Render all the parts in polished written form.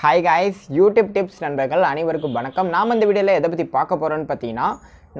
Hi guys, YouTube tips நண்பர்கள் அனைவருக்கும் வணக்கம். நாம இந்த வீடியோல எதை பத்தி பார்க்க போறோம்னு பார்த்தீங்கன்னா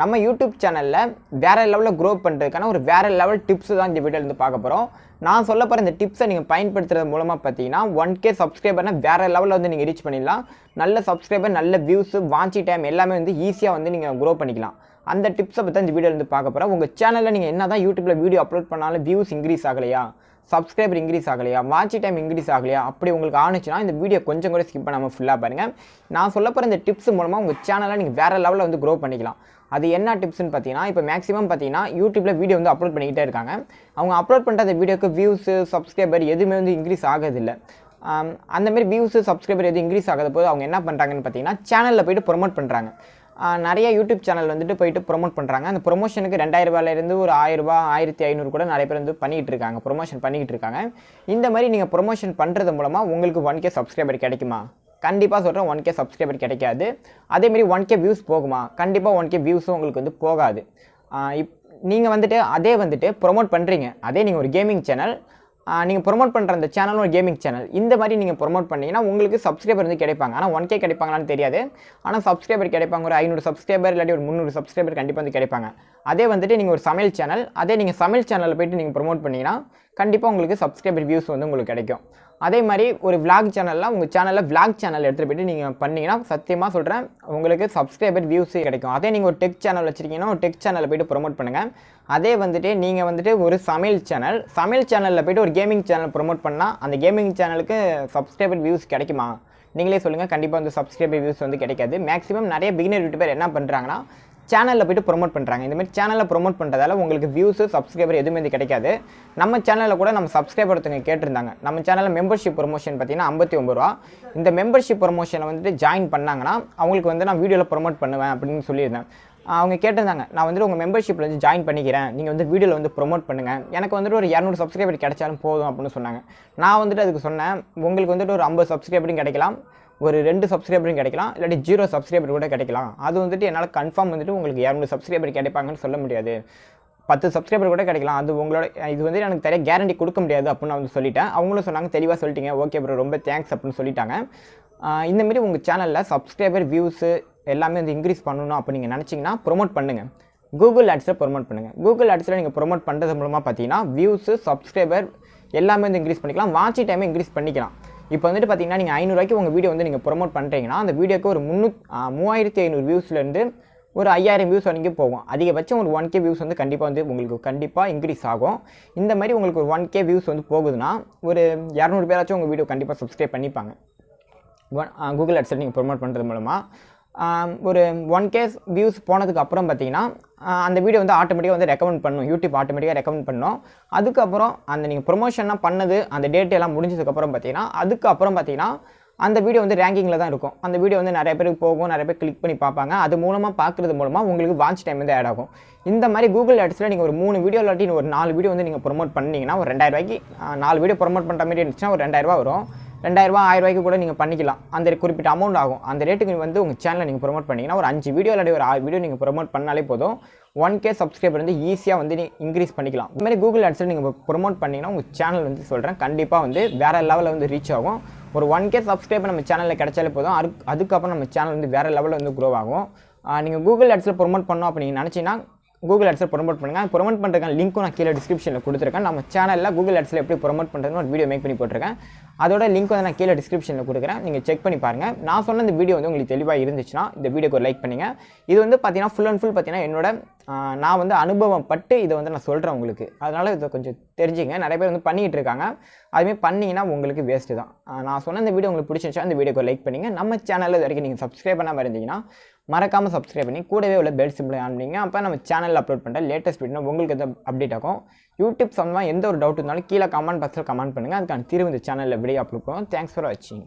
நம்ம YouTube சேனல்ல வேற லெவல்ல grow பண்றதுக்கான ஒரு வேற லெவல் டிப்ஸ் தான் இந்த வீடியோல இருந்து பார்க்க போறோம். நான் சொல்ல போற இந்த டிப்ஸை நீங்க பயன்படுத்துறது மூலமா பார்த்தீங்கன்னா 1k சப்ஸ்கிரைபர்னா வேற லெவல்ல வந்து நீங்க ரீச் பண்ணிடலாம். நல்ல சப்ஸ்கிரைபர், நல்ல வியூஸ், வாட்ச் டைம் எல்லாமே வந்து ஈஸியா வந்து நீங்க grow பண்ணிக்கலாம். அந்த டிப்ஸை பத்தி இந்த வீடியோல இருந்து பார்க்க போறோம். உங்க சேனல்ல நீங்க என்னதான் YouTubeல வீடியோ அப்லோட் பண்ணாலும் வியூஸ் இன்க்ரீஸ் ஆகலையா, சப்ஸ்கிரைபர் இன்க்ரீஸ் ஆகலையா, வாட்ச் டைம் இன்க்ரீஸ் ஆகலையா, அப்படி உங்களுக்கு ஆனிச்சுன்னா இந்த வீடியோ கொஞ்சம் கூட ஸ்கிப் பண்ணாமல் ஃபுல்லாக பாருங்கள். நான் சொல்ல போகிற இந்த டிப்ஸ் மூலமாக உங்கள் சேனலை நீங்கள் வேறு லெவலில் வந்து க்ரோ பண்ணிக்கலாம். அது என்ன டிப்ஸ்னு பார்த்தீங்கன்னா, இப்போ மேக்ஸிமம் பார்த்தீங்கன்னா யூடியூப்பில் வீடியோ வந்து அப்லோட் பண்ணிக்கிட்டே இருக்காங்க. அவங்க அப்லோட் பண்ணுற அந்த வீடியோக்கு வியூஸு, சப்ஸ்கிரைபர் எதுவுமே வந்து இன்க்ரீஸ் ஆகிறதில்லை. அந்தமாரி வியூஸு, சப்ஸ்கிரைபர் எதுவும் இன்க்ரீஸ் ஆகாத போது அவங்க என்ன பண்ணுறாங்கன்னு பார்த்தீங்கன்னா சேனலில் போய்ட்டு ப்ரொமோட் பண்ணுறாங்க. நிறைய யூடியூப் சேனல் வந்துட்டு போயிட்டு ப்ரொமோட் பண்ணுறாங்க. அந்த ப்ரொமோஷனுக்கு 2000 ரூபாயிலேருந்து ஒரு 1000 ரூபா, 1500 கூட நிறைய பேர் வந்து பண்ணிக்கிட்டு இருக்காங்க, ப்ரொமோஷன் பண்ணிக்கிட்டு இருக்காங்க. இந்த மாதிரி நீங்கள் ப்ரொமோஷன் பண்ணுறது மூலமாக உங்களுக்கு 1k சப்ஸ்கிரைபர் கிடைக்குமா? கண்டிப்பாக சொல்கிறேன், 1k சப்ஸ்கிரைபர் கிடைக்காது. அதேமாரி 1k வியூஸ் போகுமா? கண்டிப்பாக 1k வியூஸும் உங்களுக்கு வந்து போகாது. நீங்கள் வந்துட்டு ப்ரொமோட் பண்ணுறீங்க, அதே நீங்கள் ஒரு கேமிங் சேனல், நீங்கள் ப்ரொமோட் பண்ணுற அந்த சேனலும் ஒரு கேமிங் சேனல். இந்த மாதிரி நீங்கள் ப்ரொமோட் பண்ணிங்கன்னா உங்களுக்கு சப்ஸ்கிரைபர் வந்து கிடைப்பாங்க. ஆனால் 1k கிடைப்பாங்களான்னு தெரியாது. ஆனால் சப்ஸ்கிரைபர் கிடைப்பாங்க. ஒரு 500 சப்ஸ்கிரைபர் இல்லாட்டி ஒரு 300 சப்ஸ்கிரைபர் கண்டிப்பாக வந்து கிடைப்பாங்க. அதே வந்துட்டு நீங்கள் ஒரு சமையல் சேனல், அதே நீங்கள் சமையல் சேனலில் போய்ட்டு நீங்கள் ப்ரொமோட் பண்ணிங்கன்னா கண்டிப்பாக உங்களுக்கு சப்ஸ்கிரைபர் வியூஸ் வந்து உங்களுக்கு கிடைக்கும். அதே மாதிரி ஒரு விளாக் சேனலில் உங்கள் சேனலில் விளாக் சேனல் எடுத்துகிட்டு போய்ட்டு நீங்கள் பண்ணிங்கன்னா சத்தியமாக சொல்கிறேன் உங்களுக்கு சப்ஸ்கிரைபர் வியூஸே கிடைக்கும். அதே நீங்கள் ஒரு டெக் சேனல் வச்சுருக்கீங்கன்னா ஒரு டெக் சேனலில் போய்ட்டு ப்ரொமோட் பண்ணுங்கள். அதே வந்துட்டு நீங்கள் வந்துட்டு ஒரு சமையல் சேனலில் போய்ட்டு ஒரு கேமிங் சேனல் ப்ரொமோட் பண்ணால் அந்த கேமிங் சேனலுக்கு சப்ஸ்கிரைபர் வியூஸ் கிடைக்குமா? நீங்களே சொல்லுங்கள். கண்டிப்பாக வந்து சப்ஸ்கிரைபர் வியூஸ் வந்து கிடைக்காது. மேக்ஸிமம் நிறைய பிகினர் யூடியூபர் என்ன பண்ணுறாங்கன்னா சேனலில் போய்ட்டு ப்ரொமோட் பண்ணுறாங்க. இந்தமாதிரி சேனலில் ப்ரொமோட் பண்ணுறதால உங்களுக்கு வியூஸு, சப்ஸ்கிரைபர் எதுவுமே வந்து கிடைக்காது. நம்ம சேனலில் கூட நம்ம சப்ஸ்கிரைபர் ஒருத்தங்க கேட்டிருந்தாங்க. நம்ம சேனலில் மெம்பர்ஷிப் ப்ரொமோஷன் பார்த்தீங்கன்னா 59 ரூபா. இந்த மெம்பர்ஷிப் ப்ரொமோஷனை வந்துட்டு ஜாயின் பண்ணாங்கன்னா அவங்களுக்கு வந்து நான் வீடியோவில் ப்ரொமோட் பண்ணுவேன் அப்படின்னு சொல்லியிருந்தேன். அவங்க கேட்டிருந்தாங்க, நான் வந்துட்டு உங்கள் மெம்பர்ஷிப்பில் வந்து ஜாயின் பண்ணிக்கிறேன், நீங்கள் வந்து வீடியோவில் வந்து ப்ரொமோட் பண்ணுங்கள், எனக்கு வந்துட்டு ஒரு 200 சப்ஸ்கிரைபர் கிடைச்சாலும் போதும் அப்படின்னு சொன்னாங்க. நான் வந்துட்டு அதுக்கு சொன்னேன், உங்களுக்கு வந்துட்டு ஒரு 50 சப்ஸ்கிரைபரும் கிடைக்கலாம், ஒரு 2 சப்ஸ்கிரைபரும் கிடைக்கலாம், இல்லாட்டி 0 சப்ஸ்கிரைபர் கூட கிடைக்கலாம். அது வந்துட்டு என்னால் கன்ஃபார்ம் வந்துட்டு உங்களுக்கு 200 சப்ஸ்கிரைபர் கிடைப்பாங்கன்னு சொல்ல முடியாது, 10 சப்ஸ்கிரைபர் கூட கிடைக்கலாம். அது உங்களோட இது வந்து எனக்கு தெரிய கேரண்டி கொடுக்க முடியாது அப்படின்னு நான் வந்து சொல்லிட்டேன். அவங்களும் சொன்னாங்க, தெளிவாக சொல்லிட்டீங்க, ஓகே ப்ரோ, ரொம்ப தேங்க்ஸ் அப்படின்னு சொல்லிட்டாங்க. இந்தமாரி உங்கள் சேனலில் சப்ஸ்கிரைபர், வியூஸு எல்லாமே வந்து இன்க்ரீஸ் பண்ணணும் அப்படி நீங்கள் நினச்சிங்கன்னா ப்ரொமோட் பண்ணுங்கள். கூகுள் ஆட்ஸில் ப்ரொமோட் பண்ணுங்கள். கூகுள் ஆட்ஸில் நீங்கள் ப்ரொமோட் பண்ணுறது மூலமாக பார்த்தீங்கன்னா வியூஸு, சப்ஸ்கிரைபர் எல்லாமே வந்து இன்க்ரீஸ் பண்ணிக்கலாம், வாட்ச் டைமை இன்க்ரீஸ் பண்ணிக்கலாம். இப்போ வந்துட்டு பார்த்தீங்கன்னா நீங்கள் 500 ரூபாய்க்கு உங்கள் வீடியோ வந்து நீங்கள் ப்ரொமோட் பண்ணுறீங்கன்னா அந்த வீடியோக்கு ஒரு 3500 வியூஸ்லேருந்து ஒரு 5000 வியூஸ் வரைக்கும் போகும். அதிகபட்சம் ஒரு 1k வியூஸ் வந்து கண்டிப்பாக வந்து உங்களுக்கு கண்டிப்பாக இன்க்ரீஸ் ஆகும். இந்த மாதிரி உங்களுக்கு ஒரு 1k வியூஸ் வந்து போகுதுன்னா ஒரு 200 பேராச்சும் உங்கள் வீடியோ கண்டிப்பாக சப்ஸ்கிரைப் பண்ணிப்பாங்க. கூகுள் ஆட்ஸில் நீங்கள் ப்ரொமோட் பண்ணுறது மூலமாக ஒரு 1k வியூஸ் போனதுக்கு அப்புறம் பார்த்தீங்கன்னா அந்த வீடியோ வந்து ஆட்டோமேட்டிக்காக வந்து ரெக்கமெண்ட் பண்ணும், யூடியூப் ஆட்டோமேட்டிக்காக ரெக்கமெண்ட் பண்ணும். அதுக்கப்புறம் அந்த நீங்கள் ப்ரொமோஷனாக பண்ணது அந்த டேட் எல்லாம் முடிஞ்சதுக்கப்புறம் பார்த்தீங்கன்னா அந்த வீடியோ வந்து ரேங்கிங்கில் தான் இருக்கும். அந்த வீடியோ வந்து நிறைய பேருக்கு போகும், நிறைய பேர் கிளிக் பண்ணி பார்ப்பாங்க. அது மூலமாக பார்க்குறது மூலமாக உங்களுக்கு வாட்ச் டைம் வந்து ஆட் ஆகும். இந்த மாதிரி கூகுள் ஆட்ஸில் நீங்கள் ஒரு 3 வீடியோ இல்லாட்டி ஒரு 4 வீடியோ வந்து நீங்கள் ப்ரொமோட் பண்ணிங்கன்னா ஒரு 2000 ரூபாய்க்கு 4 வீடியோ ப்ரொமோட் பண்ணுற மாதிரி இருந்துச்சுன்னா ஒரு 2000 ரூபா வரும். 2000 ரூபா, 1000 ரூபாய்க்கு கூட நீங்கள் பண்ணிக்கலாம். அந்த குறிப்பிட்ட அமௌண்ட் ஆகும். அந்த ரேட்டுக்கு வந்து உங்கள் சேனலை நீங்கள் ப்ரொமோட் பண்ணிங்கன்னா ஒரு 5 வீடியோ இல்லாட்டி ஒரு 6 வீடியோ நீங்கள் ப்ரொமோட் பண்ணாலே போதும், 1k சப்ஸ்கிரைபர் வந்து ஈஸியாக வந்து இன்க்ரீஸ் பண்ணிக்கலாம். இந்த மாதிரி கூகுள் ஆட்ஸில் நீங்கள் ப்ரொமோட் பண்ணிங்கன்னா உங்கள் சேனல் வந்து சொல்கிறேன் கண்டிப்பாக வந்து வேறு லெவலில் வந்து ரீச் ஆகும். ஒரு 1k சப்ஸ்கிரைபர் நம்ம சேனலில் கிடைச்சாலே போதும், அதுக்கப்புறம் நம்ம சேனல் வந்து வேறு லெவலில் வந்து க்ரோ ஆகும். நீங்கள் கூகுள் ஆட்ஸில் ப்ரொமோட் பண்ணோம் அப்படி நீங்கள் நினச்சிங்கன்னா கூகுள் ஆட்ஸில் ப்ரொமோட் பண்ணுங்கள். ப்ரொமோட் பண்ணுறதுக்கான லிங்க்கும் நான் கீழே டிஸ்கிரிப்ஷனில் கொடுத்துருக்கேன். நம்ம சேனலில் கூகுள் ஆட்ஸில் எப்படி ப்ரொமோட் பண்ணுறதுன்னு ஒரு வீடியோ மேக் பண்ணி போட்டிருக்கேன். அதோட லிங்க் வந்து நான் கீழே டிஸ்கிரிப்ஷனில் கொடுக்குறேன், நீங்கள் செக் பண்ணி பாருங்கள். நான் சொன்ன இந்த வீடியோ வந்து உங்களுக்கு தெளிவாக இருந்துச்சுன்னா இந்த வீடியோக்கு ஒரு லைக் பண்ணுங்கள். இது வந்து பார்த்தீங்கன்னா ஃபுல் அண்ட் ஃபுல் பார்த்தீங்கன்னா என்னோட நான் வந்து அனுபவம் பட்டு இதை வந்து நான் சொல்கிறேன் உங்களுக்கு, அதனால் இதை கொஞ்சம் தெரிஞ்சுங்க. நிறைய பேர் வந்து பண்ணிகிட்டு இருக்காங்க, அதுமாதிரி பண்ணிங்கன்னா உங்களுக்கு வேஸ்ட்டு தான். நான் சொன்ன இந்த வீடியோ உங்களுக்கு பிடிச்சிருந்துச்சா இந்த வீடியோக்கு ஒரு லைக் பண்ணுங்க. நம்ம சேனலில் இது வரைக்கும் நீங்கள் சப்ஸ்கிரைப் பண்ணாமல் இருந்தீங்கன்னா மறக்காமல் சப்ஸ்கிரைப் பண்ணி கூடவே உள்ள பெல் சிம்பிளை ஆன் பண்ணிங்க. அப்போ நம்ம சேனலில் அப்லோட் பண்ணுற லேட்டஸ்ட் வீடியோ உங்களுக்கு எதாவது அப்டேட் ஆகும். யூடியூப் சம்பந்தமாக எந்த ஒரு டவுட் இருந்தாலும் கீழே கமெண்ட் பாக்ஸில் கமெண்ட் பண்ணுங்கள். அதுக்கான தீர்வு இந்த சேனலில் வீடியோ அப்லோட் பண்ணுவோம். தேங்க்ஸ் ஃபார் வாட்சிங்.